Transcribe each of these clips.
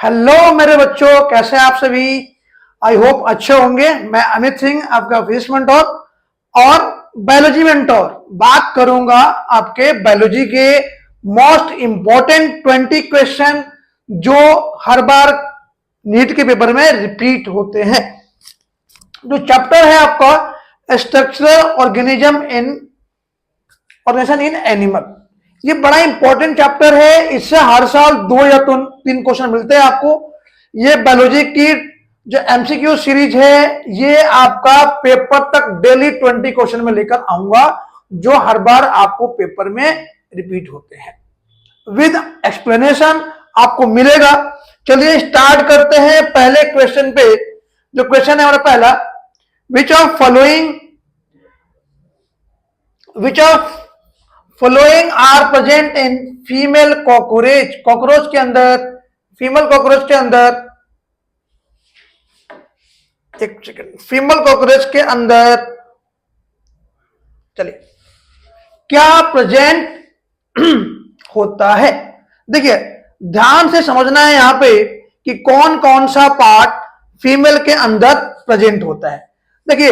Hello मेरे बच्चों, कैसे हैं आप सभी। आई होप अच्छे होंगे। मैं अमित सिंह, आपका फिजिक्स मेंटोर और बायोलॉजी मेंटोर। बात करूंगा आपके बायोलॉजी के मोस्ट इंपॉर्टेंट 20 क्वेश्चन जो हर बार नीट के पेपर में रिपीट होते हैं। जो चैप्टर है आपका स्ट्रक्चरल ऑर्गेनिज्म इन एनिमल, ये बड़ा इंपॉर्टेंट चैप्टर है। इससे हर साल 2 या 3 क्वेश्चन मिलते हैं आपको। ये बायोलॉजी की जो एमसीक्यू सीरीज है, ये आपका पेपर तक डेली 20 क्वेश्चन में लेकर आऊंगा, जो हर बार आपको पेपर में रिपीट होते हैं। विद एक्सप्लेनेशन आपको मिलेगा। चलिए स्टार्ट करते हैं पहले क्वेश्चन पे। जो क्वेश्चन है हमारा पहला, which of following are present in female cockroach. Cockroach के अंदर, फीमेल कॉकरोच के अंदर, एक सेकंड, फीमेल कॉकरोच के अंदर चलिए क्या प्रेजेंट होता है। देखिए ध्यान से समझना है यहां पे कि कौन कौन सा पार्ट फीमेल के अंदर प्रेजेंट होता है। देखिए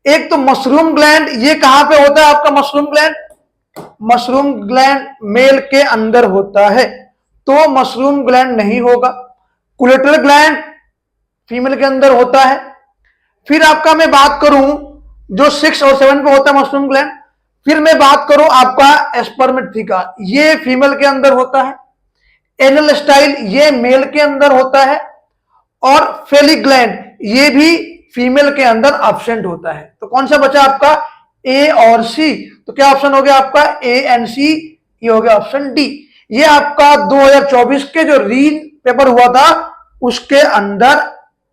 एक तो मशरूम ग्लैंड, ये कहां पे होता है आपका mushroom gland. Mushroom gland male के अंदर होता है, तो मशरूम ग्लैंड नहीं होगा। कुलेटरल ग्लैंड फीमेल के अंदर होता है। फिर आपका मैं बात करूं जो 6 और 7 पे होता है मशरूम ग्लैंड। फिर मैं बात करूं आपका स्पर्मेटिका, ये फीमेल के अंदर होता है। एनल स्टाइल ये मेल के अंदर होता है। और फेलिक ग्लैंड ये भी फीमेल के अंदर एब्सेंट होता है। तो कौन सा बचा आपका, ए और सी। तो क्या ऑप्शन हो गया आपका, ए एंड सी। ये हो गया ऑप्शन डी। ये आपका 2024 के जो री पेपर हुआ था उसके अंदर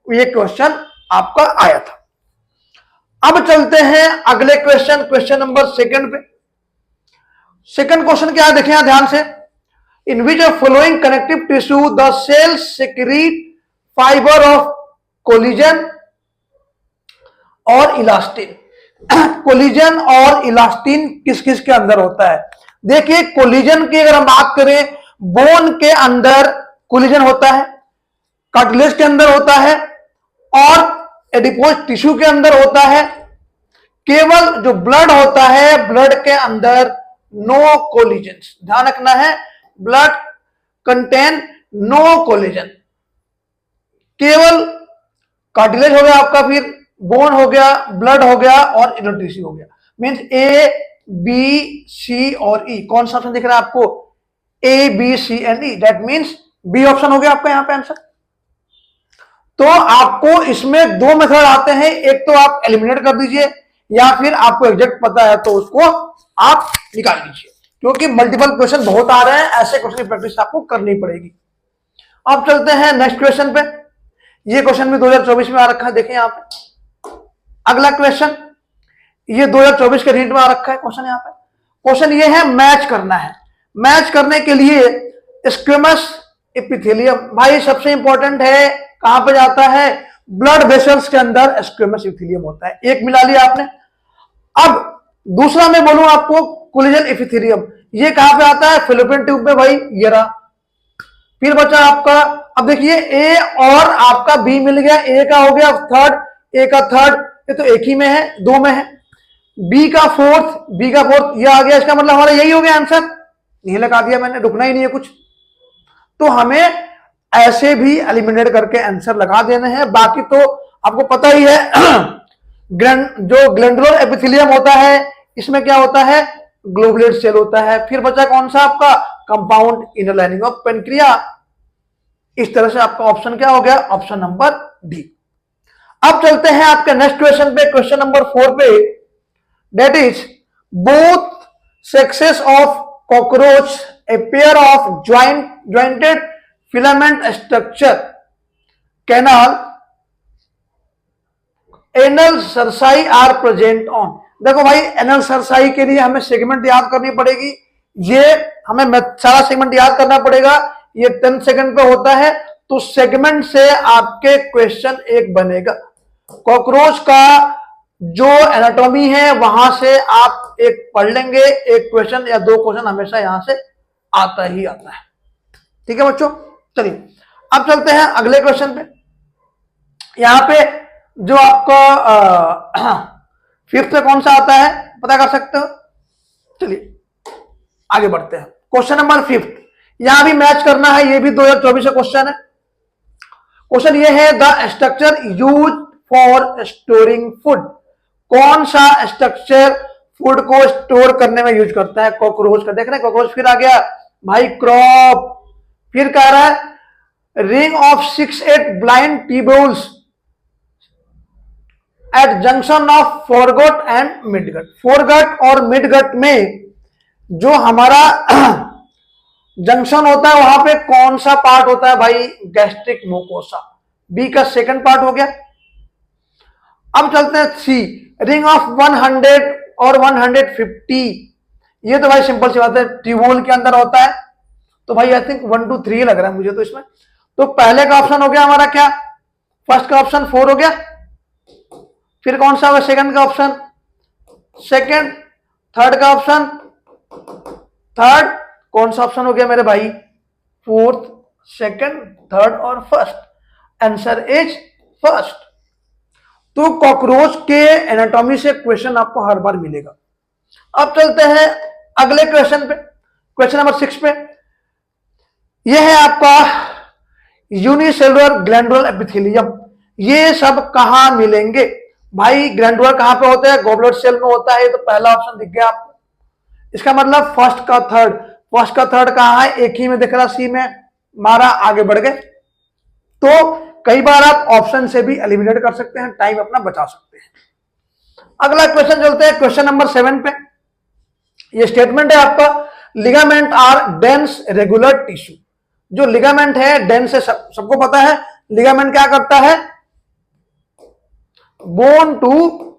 ये क्वेश्चन आपका आया था। अब चलते हैं अगले क्वेश्चन, क्वेश्चन नंबर 2 पे। सेकंड क्वेश्चन क्या है, देखें यहां ध्यान से। In which of following connective tissue the cell secrete fiber of collagen और इलास्टिन। कोलिजन और इलास्टिन किस किस के अंदर होता है। देखिए कोलिजन की अगर हम बात करें, बोन के अंदर कोलिजन होता है, कार्टिलेज के अंदर होता है और एडिपोज टिश्यू के अंदर होता है। केवल जो ब्लड होता है, ब्लड के अंदर नो कोलिजन। ध्यान रखना है, ब्लड कंटेन नो कोलिजन। केवल कार्टिलेज हो गया आपका, फिर बोन हो गया, ब्लड हो गया और इनर टिश्यू हो गया। मींस ए बी सी और ई। कौन सा ऑप्शन दिख रहा है आपको, A B C and E. That means B option हो गया आपका यहां पे आंसर। तो आपको इसमें 2 मेथड आते हैं, एक तो आप एलिमिनेट कर दीजिए या फिर आपको एग्जैक्ट पता है तो उसको आप निकाल लीजिए, क्योंकि मल्टीपल क्वेश्चन बहुत आ रहे हैं, ऐसे क्वेश्चन की प्रैक्टिस आपको करनी पड़ेगी। अब चलते हैं नेक्स्ट क्वेश्चन पे। ये क्वेश्चन भी 2024 में आ रखा है, देखें यहाँ पे। अगला क्वेश्चन ये 2024 के रीट में आ रखा है क्वेश्चन। यहाँ पे क्वेश्चन ये है, मैच करना है। मैच करने के लिए स्क्वेमस एपिथेलियम भाई सबसे इंपॉर्टेंट है। कहां पे जाता है, ब्लड वेसल्स के अंदर स्क्वेमस एपिथेलियम होता है। एक मिला लिया आपने। अब दूसरा मैं बोलूं आपको, कोलिजन एपिथेलियम, ये कहां पे आता है, फैलोपियन ट्यूब में भाई, ये रहा। फिर बचा आपका, अब देखिए ए और आपका बी मिल गया, ए का हो गया थर्ड, ए का थर्ड, ये तो एक ही में है, 2 में है। बी का फोर्थ, ये आ गया। इसका मतलब हमारा यही हो गया आंसर, नहीं लगा दिया मैंने, रुकना ही नहीं है कुछ। तो हमें ऐसे भी एलिमिनेट करके आंसर लगा देने हैं। बाकी तो आपको पता ही है जो ग्लैंडुलर एपिथेलियम होता है, इसमें क्या होता है, ग्लोबुलेट सेल होता है। फिर बचा कौन सा आपका, compound inner lining of pancreas. इस तरह से आपका ऑप्शन क्या हो गया, ऑप्शन नंबर डी। अब चलते हैं आपके नेक्स्ट क्वेश्चन पे, क्वेश्चन नंबर 4 पे। That is both sexes of cockroach a pair of jointed filament structure canal anal cerci are present on। देखो भाई एनल सरसाई के लिए हमें सेगमेंट याद करनी पड़ेगी। ये हमें सारा सेगमेंट याद करना पड़ेगा। ये 10 सेकंड पे होता है, तो सेगमेंट से आपके क्वेश्चन एक बनेगा। कॉकरोच का जो एनाटॉमी है वहां से आप एक पढ़ लेंगे, एक क्वेश्चन या 2 क्वेश्चन हमेशा यहां से आता ही आता है। ठीक है बच्चों, चलिए अब चलते हैं अगले क्वेश्चन पे। यहां पे जो आपका फिफ्थ में कौन सा आता है पता कर सकते हो। चलिए आगे बढ़ते हैं। क्वेश्चन नंबर फिफ्थ, यहां भी मैच करना है, ये भी 2024 का क्वेश्चन है। क्वेश्चन ये है, the structure use for storing food. कौन सा स्ट्रक्चर फूड को स्टोर करने में यूज करता है? कॉकरोच का। देख रहे हैं कॉकरोच फिर आ गया भाई, क्रॉप। फिर कह रहा है ring of 6-8 blind tubules at junction of foregut and midgut. Foregut और मिडगट में जो हमारा जंक्शन होता है वहां पे कौन सा पार्ट होता है भाई? गैस्ट्रिक मुकोसा। बी का सेकंड पार्ट हो गया। अब चलते हैं सी, रिंग ऑफ 100 और 150। ये तो भाई सिंपल सी बात है, ट्यूबोल के अंदर होता है। तो भाई आई थिंक 1 2 3 लग रहा है मुझे तो इसमें। तो पहले का ऑप्शन हो गया हमारा क्या? फर्स्ट का ऑप्शन 4 हो गया। फिर कौन सा होगा सेकंड का ऑप्शन? सेकंड। थर्ड का ऑप्शन थर्ड। कौन सा ऑप्शन हो गया मेरे भाई? फोर्थ, सेकंड, थर्ड और फर्स्ट। Answer is first. तो कॉकरोच के एनाटॉमी से क्वेश्चन आपको हर बार मिलेगा। अब चलते हैं अगले क्वेश्चन पे, क्वेश्चन नंबर 6 पे। यह है आपका यूनिसेलुलर ग्लैंडुलर एपिथेलियम। ये सब कहां मिलेंगे भाई? ग्लैंडुलर कहां पे होते हैं? गॉबलेट सेल में होता है। ये तो पहला ऑप्शन दिख गया आपको। इसका मतलब फर्स्ट का थर्ड, फर्स्ट का थर्ड कहां है? एक ही में दिख रहा, सी में मारा, आगे बढ़ गए। तो कई बार आप ऑप्शन से भी एलिमिनेट कर सकते हैं, टाइम अपना बचा सकते हैं। अगला क्वेश्चन चलते हैं क्वेश्चन नंबर 7 पे। ये स्टेटमेंट है आपका, ligament are dense regular tissue. जो लिगामेंट है डेंस है, सबको पता है। लिगामेंट क्या करता है? Bone to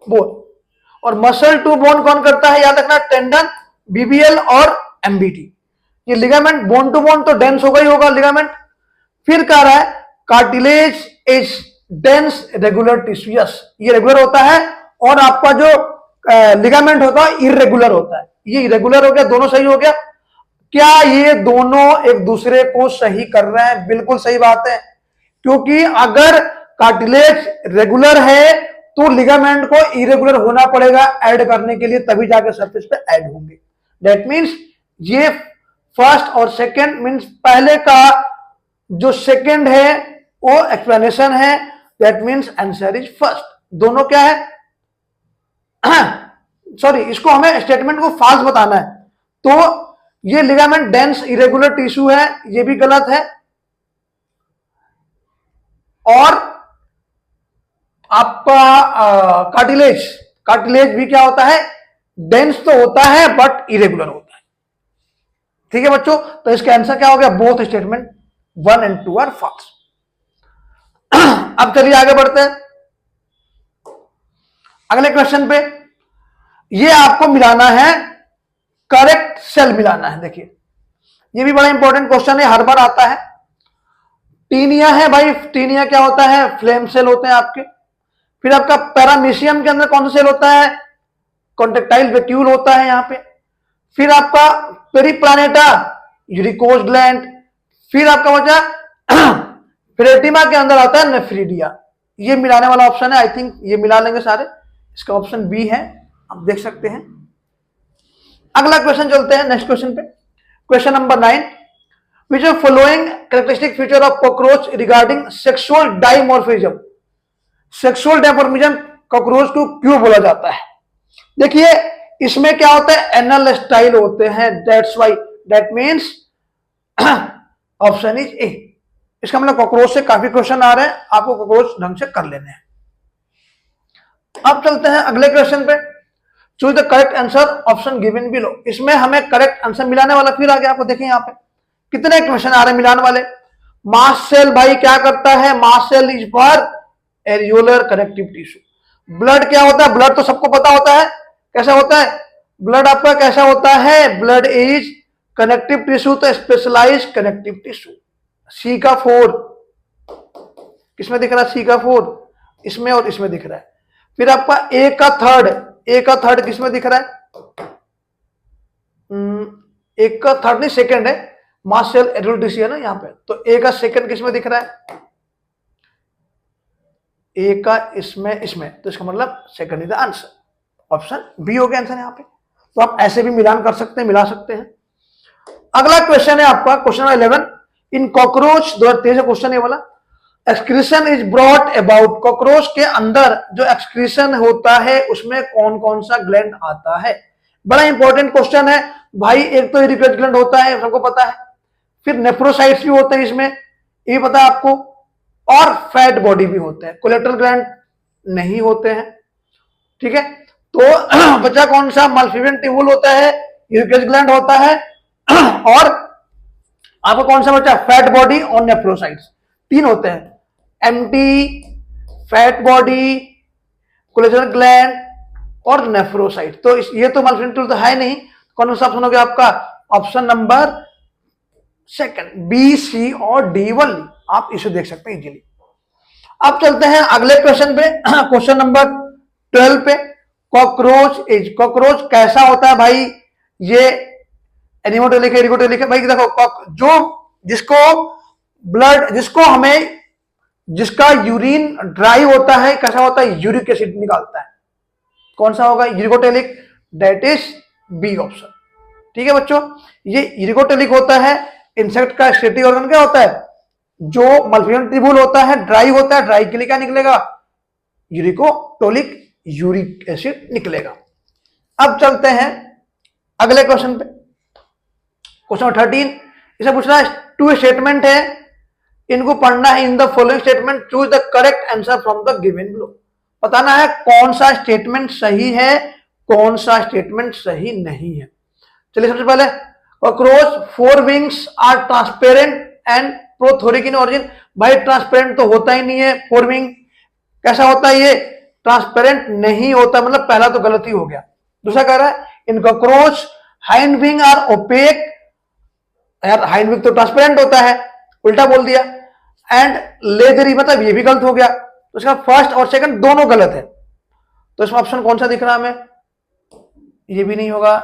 bone. और मसल टू बोन कौन करता है? याद रखना, टेंडन, बीबीएल और एमबीटी। ये लिगामेंट बोन टू बोन तो डेंस होगा ही होगा लिगामेंट। फिर कह रहा है cartilage is dense regular tissue. Yes, ये रेगुलर होता है। और आपका जो लिगामेंट होता है इरेगुलर होता है। ये इरेगुलर हो गया, दोनों सही हो गया। क्या ये दोनों एक दूसरे को सही कर रहे हैं? बिल्कुल सही बात है, क्योंकि अगर कार्टिलेज रेगुलर है तो लिगामेंट को इरेगुलर होना पड़ेगा ऐड करने के लिए, तभी जाके सरफेस पे ऐड होंगे। दैट मीन्स ये फर्स्ट और सेकंड मीन्स पहले का जो सेकंड है वो एक्सप्लेनेशन है। That means answer is first. दोनों क्या है? सॉरी, इसको हमें स्टेटमेंट को फाल्स बताना है। तो ये लिगामेंट डेंस इरेगुलर टिश्यू है, ये भी गलत है। और आपका कार्टिलेज, कार्टिलेज भी क्या होता है? डेंस तो होता है बट इरेगुलर होता है। ठीक है बच्चों, तो इसका आंसर क्या हो गया? बोथ स्टेटमेंट 1 और 2 आर फॉल्स। अब चलिए आगे बढ़ते हैं अगले क्वेश्चन पे। ये आपको मिलाना है, करेक्ट सेल मिलाना है। देखिए ये भी बड़ा इंपॉर्टेंट क्वेश्चन है, हर बार आता है। टीनिया है भाई, टीनिया क्या होता है? फ्लेम सेल होते हैं आपके। फिर आपका पैरामीशियम के अंदर कौन सा सेल होता है? कॉन्ट्रेक्टाइल वैक्यूल होता है यहां पे। फिर आपका पेरिप्लानेटा, यूरिकोज ग्लैंड। फिर आपका बचा फ्रेटिमा के अंदर आता है नेफ्रीडिया। ये मिलाने वाला ऑप्शन है, आई थिंक ये मिला लेंगे सारे। इसका ऑप्शन बी है, आप देख सकते हैं। अगला क्वेश्चन चलते हैं नेक्स्ट क्वेश्चन पे, question number 9। Which of following characteristic feature of cockroach regarding sexual dimorphism. Sexual dimorphism cockroach को क्यों बोला जाता है? देखिए इसमें क्या होता है? एनल स्टाइल होते हैं, that's why. That means option is a. इसका मतलब कॉकरोच से काफी क्वेश्चन आ रहे हैं, आपको कॉकरोच ढंग से कर लेने हैं। अब चलते हैं अगले क्वेश्चन पे। Choose the correct answer option given below. इसमें हमें करेक्ट आंसर मिलाने वाला फिर आ गया। आपको देखिए यहाँ पे कितने क्वेश्चन आ रहे हैं मिलाने वाले। मास्ट सेल भाई क्या करता है? Mast cell is for areolar connective tissue. Blood क्या होता है? ब्लड तो सबको पता होता है कैसा होता है। ब्लड आपका कैसा होता है? ब्लड इज कनेक्टिव टिश्यू, तो स्पेशलाइज्ड कनेक्टिव टिश्यू। सी का 4 किसमें दिख रहा है? सी का 4 इसमें और इसमें दिख रहा है। फिर आपका ए का थर्ड, ए का थर्ड किसमें दिख रहा है? एक का थर्ड नहीं सेकंड है, मास्ट सेल एडल्ट है ना यहाँ पे, तो ए का सेकंड किसमें दिख रहा है, ए का इसमें, तो इसका मतलब second is the answer, option B हो गया आंसर यहाँ पे। तो आप ऐसे भी मिलान कर सकते हैं, मिला सकते हैं। अगला क्वेश्चन है आपका क्वेश्चन 11, इन कॉकरोच 2023 क्वेश्चन है वाला, excretion is brought about, cockroach के अंदर जो एक्सक्रीशन होता है उसमें कौन कौन सा ग्लैंड आता है। बड़ा इंपॉर्टेंट क्वेश्चन है भाई, एक तो इरिकुलेट ग्लैंड होता है सबको पता है, फिर नेफ्रोसाइट्स भी होते हैं इसमें, ये पता है आपको, और फैट बॉडी भी होते हैं, कोलेटरल ग्लैंड नहीं होते हैं, ठीक है। तो बच्चा कौन सा, मल्टीफिलियन ट्यूबुल होता है, इरिकुलेट ग्लैंड होता है, और आपको कौन सा बच्चा, फैट बॉडी और नेफ्रोसाइट्स, तीन होते हैं, empty, fat body, collateral gland और नेफ्रोसाइट। तो ये तो मल्टीफिलियन ट्यूबुल तो है नहीं, कौन सा ऑप्शन हो गया आपका, option number second, B C और डी वाली, आप इसे देख सकते हैं इजीली। अब चलते हैं अगले क्वेश्चन पे, क्वेश्चन नंबर 12 पे, कॉकरोच एज, कॉकरोच कैसा होता है भाई, ये एनिमोटेलिक है, एरिगोटेलिक है भाई, देखो जो जिसको ब्लड, जिसका यूरिन ड्राई होता है, कैसा होता है, यूरिक एसिड निकालता है, कौन सा होगा, इरिगोटेलिक, दैट इज बी ऑप्शन, ठीक है बच्चों। ये इरिगोटेलिक होता है, इंसेक्ट का एक्सक्रीटरी ऑर्गन क्या होता है, जो मल्टीफिलियन ट्यूबुल होता है, ड्राई होता है, ड्राई के लिए क्या निकलेगा, यूरिकोटोलिक, यूरिक एसिड निकलेगा। अब चलते हैं अगले क्वेश्चन पे, क्वेश्चन 13, इसे पूछ रहा है, टू स्टेटमेंट है, इनको पढ़ना है, in the following statement choose the correct answer from the given below, बताना है कौन सा स्टेटमेंट सही है, कौन सा स्टेटमेंट सही नहीं है। चलिए सबसे पहले, cockroach 4 wings are transparent and prothoracic in origin, भाई ट्रांसपेरेंट तो होता ही नहीं है, 4 विंग कैसा होता है, ये ट्रांसपेरेंट नहीं होता, मतलब पहला तो गलती हो गया। दूसरा कह रहा है, in cockroach hind wing are opaque, यार हाइंड विंग तो ट्रांसपेरेंट होता है, उल्टा बोल दिया, एंड लेदरी, मतलब ये भी गलत हो गया, तो इसका फर्स्ट और सेकंड दोनों गलत है, तो इसमें ऑप्शन कौन सा दिख रहा है हमें, ये भी नहीं होगा,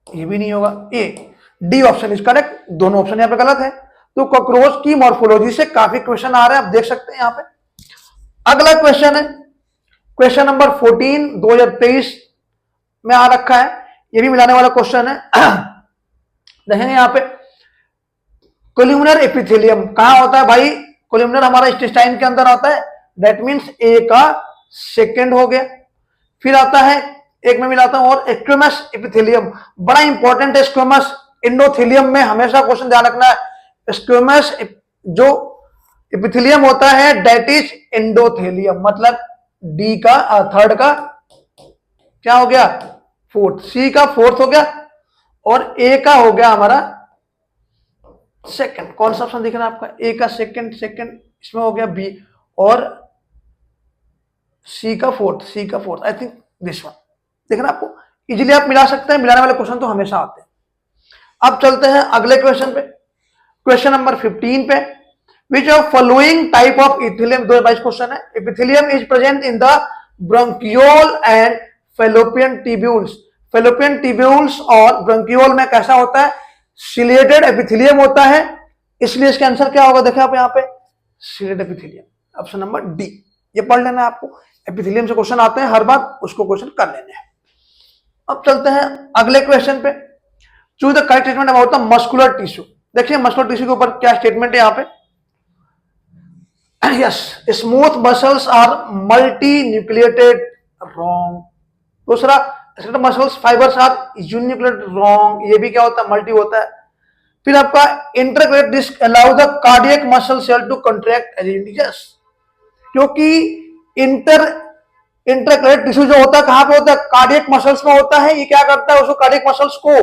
ये भी नहीं होगा, A D option is correct, दोनों ऑप्शन यहां पे गलत है। तो कॉकरोच की मॉर्फोलॉजी से काफी क्वेश्चन आ रहे हैं, आप देख सकते हैं यहां पे। अगला क्वेश्चन है क्वेश्चन नंबर 14 2023 में आ रखा है, ये भी मिलाने वाला क्वेश्चन है। देखेंगे यहां पे, कोल्यूमिनर एपिथेलियम कहां होता है भाई, कोल्यूमिनर हमारा इंटेस्टाइन के अंदर आता है, दैट मींस ए का सेकंड हो गया। फिर आता है, एक में मिलाता हूं, और स्क्वेमस एपिथेलियम, बड़ा इंपॉर्टेंट है स्क्वेमस, एंडोथेलियम में हमेशा क्वेश्चन ध्यान रखना है, स्क्वेमस जो एपिथेलियम होता है दैट इज एंडोथेलियम, मतलब डी का थर्ड का क्या हो गया, फोर्थ, सी का फोर्थ हो गया, और ए का हो गया हमारा सेकंड। कौन सा ऑप्शन दिख रहा है आपका, ए का सेकंड, इसमें हो गया बी, और सी का fourth, I think this one, देखना आपको इजीली आप मिला सकते हैं, मिलाने वाले क्वेश्चन तो हमेशा आते हैं। अब चलते हैं अगले क्वेश्चन पे, क्वेश्चन नंबर 15 पे, which of following type of epithelium, 2022 question है, epithelium is present in the bronchiole and fallopian tubules, fallopian tubules और ब्रोंकियोल में कैसा होता है, सिलेटेड एपिथेलियम होता है, इसलिए इसका आंसर क्या होगा, देखिए आप यहाँ पे chelated epithelium, option number D, ये पढ़ लेना है आपको, एपिथेलियम से क्वेश्चन आते हैं हर बार, उसको क्वेश्चन कर लेने हैं। अब चलते हैं अगले क्वेश्चन पे, choose the correct statement about the muscular tissue, देखिए मस्कुलर टिश्यू के ऊपर क्या स्टेटमेंट है यहाँ पे, yes smooth muscles are multi nucleated, wrong. दूसरा, muscles fibres are uninucleated, wrong, ये भी क्या होता है, मल्टी होता है। फिर आपका intercalated disc allow the cardiac muscle cell to contract as इंडिजस, क्योंकि इंटरक्रेट टिश्यू जो होता है कहां पे होता है, कार्डियक मसल्स में होता है, ये क्या करता है, उसको कार्डियक मसल्स को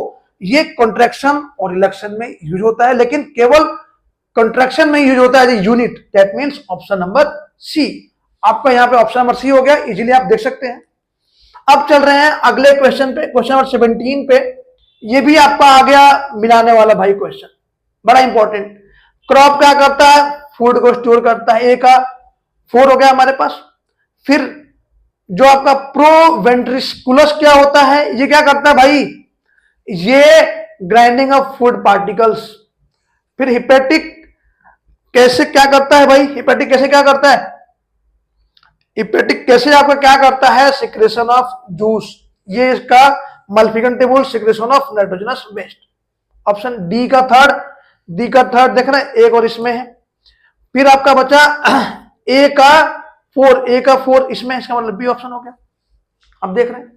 ये कंट्रैक्शन और रिलैक्शन में यूज होता है, लेकिन केवल कंट्रैक्शन में यूज होता है as unit, that means option number C, आपका यहां पे ऑप्शन नंबर सी हो गया, इजीली आप देख सकते हैं। अब चल रहे हैं अगले क्वेश्चन पे, क्वेश्चन नंबर 17 पे, ये भी आपका आ गया मिलाने वाला भाई क्वेश्चन, बड़ा इंपॉर्टेंट। क्रॉप क्या करता है, फूड को स्टोर करता है, ए का 4 हो गया हमारे पास। फिर जो आपका प्रोवेंट्रिकुलस क्या होता है, ये क्या करता है भाई, ये ग्राइंडिंग ऑफ फूड पार्टिकल्स। फिर हिपेटिक कैसे क्या करता है भाई, हिपेटिक कैसे क्या करता है, हिपेटिक कैसे आपका क्या करता है, सिक्रेशन ऑफ जूस, ये इसका मल्टीकंटेबल secretion of nitrogenous waste. Option D का थर्ड देख रहे हैं, एक और इसमें है। फिर आपका बचा ए का फोर इसमें, इसका मतलब बी ऑप्शन हो गया। अब देख रहे हैं,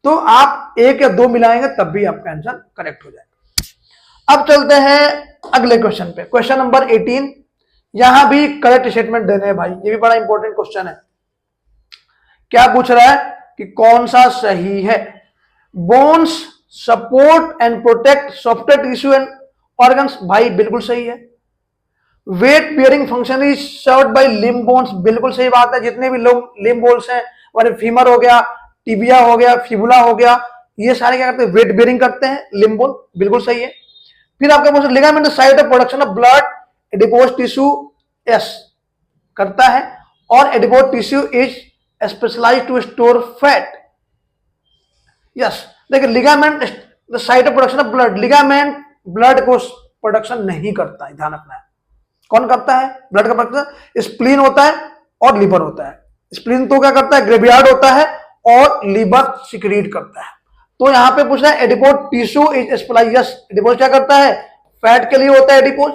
तो आप एक या दो मिलाएंगे तब भी आपका आंसर करेक्ट हो जाएगा। अब चलते हैं अगले क्वेश्चन पे, क्वेश्चन नंबर 18। यहां भी करेक्ट स्टेटमेंट देने हैं भाई, ये भी बड़ा इंपॉर्टेंट क्वेश्चन है। क्या पूछ रहा है कि कौन सा सही है, bones support and protect soft tissue and organs, भाई बिल्कुल सही है। Weight bearing function is served by limb bones, बिल्कुल सही बात है। जितने भी लोग लिम्ब बोन्स हैं, हमारे फीमर हो गया, टिबिया हो गया, फिबुला हो गया, ये सारे क्या करते हैं, वेट बियरिंग करते हैं, लिम्ब बोन, बिल्कुल सही है। फिर आपका question, ligament site of production of blood adipose tissue, yes करता है। और adipose tissue is specialized to store fat, yes. देखिए ligament the site of production of blood, ligament blood को प्रोडक्शन नहीं करता है, ध्यान रखना है। कौन करता है ब्लड का प्रोडक्शन, स्प्लीन होता है और लीवर होता है। स्प्लीन तो क्या करता है, ग्रेवियार्ड होता है, और लीवर सिक्रीट करता है। तो यहां पे पूछ रहा है adipose tissue is specialised, adipose क्या करता है, फैट के लिए होता है एडिपोज।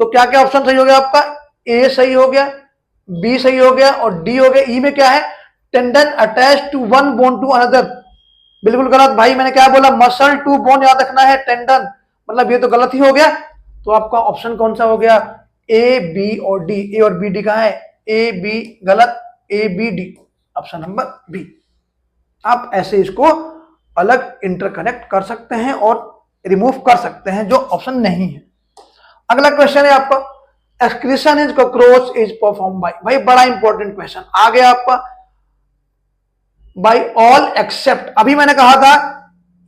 तो क्या क्या ऑप्शन सही हो गया आपका, ए सही हो गया, बी सही हो गया और डी हो गया। ई में क्या है, tendon attach to one bone to another, बिल्कुल गलत भाई, मैंने क्या बोला, मसल टू बोन याद रखना है, टेंडन, मतलब ये तो गलत ही हो गया। तो आपका ऑप्शन कौन सा हो गया, ए बी और डी। ए और बी डी कहां है, ए बी गलत, A B D, option number B. आप ऐसे इसको अलग इंटरकनेक्ट कर सकते हैं और रिमूव कर सकते हैं जो ऑप्शन नहीं है। अगला क्वेश्चन है आपका, excretion is cockroach is perform by, भाई बड़ा इंपॉर्टेंट क्वेश्चन आ गया आपका, बाय ऑल एक्सेप्ट, अभी मैंने कहा था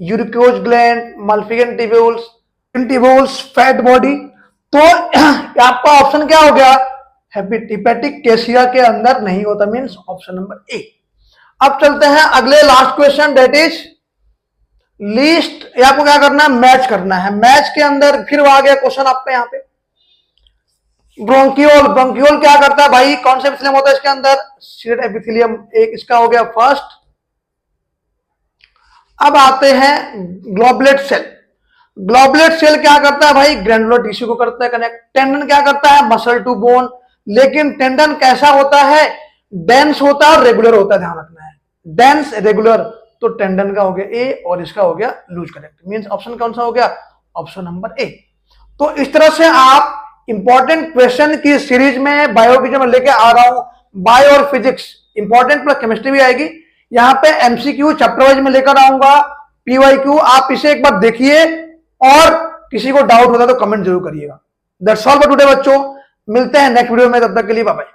uricose gland, malpighian tubules, fat body. तो आपका ऑप्शन क्या हो गया, हिपेटिक कैसिया के अंदर नहीं होता, मींस ऑप्शन नंबर ए। अब चलते हैं अगले last question, that is least, आपको क्या करना है, मैच करना है। मैच के अंदर फिर आ गया क्वेश्चन आपका यहाँ पे, ब्रोंकियोल क्या करता है भाई, कौन सा एपिथेलियम होता है इसके अंदर, सीडेड एपिथेलियम, एक इसका हो गया फर्स्ट। अब आते हैं ग्लोबुलेट सेल। ग्लोबुलेट सेल क्या करता है भाई, ग्रैनुलर टिश्यू को करता है कनेक्ट। टेंडन क्या करता है, मसल टू बोन, लेकिन टेंडन कैसा होता है, डेंस होता है और रेगुलर होता है, ध्यान रखना है, डेंस रेगुलर। तो टेंडन का हो गया ए और इसका हो गया लूज कनेक्ट, मींस ऑप्शन कौन सा हो गया, ऑप्शन नंबर ए। तो इस तरह से आप इंपॉर्टेंट क्वेश्चन की सीरीज में बायो की जो मैं लेके आ रहा हूं, बायो और फिजिक्स इंपॉर्टेंट प्लस केमिस्ट्री भी आएगी। यहां पे एमसीक्यू चैप्टर वाइज में लेकर आऊंगा, पीवाईक्यू, आप इसे एक बार देखिए और किसी को डाउट होता तो कमेंट जरूर करिएगा। दैट्स ऑल फॉर टुडे बच्चों, मिलते हैं नेक्स्ट वीडियो में, तब तक के लिए बाय बाय।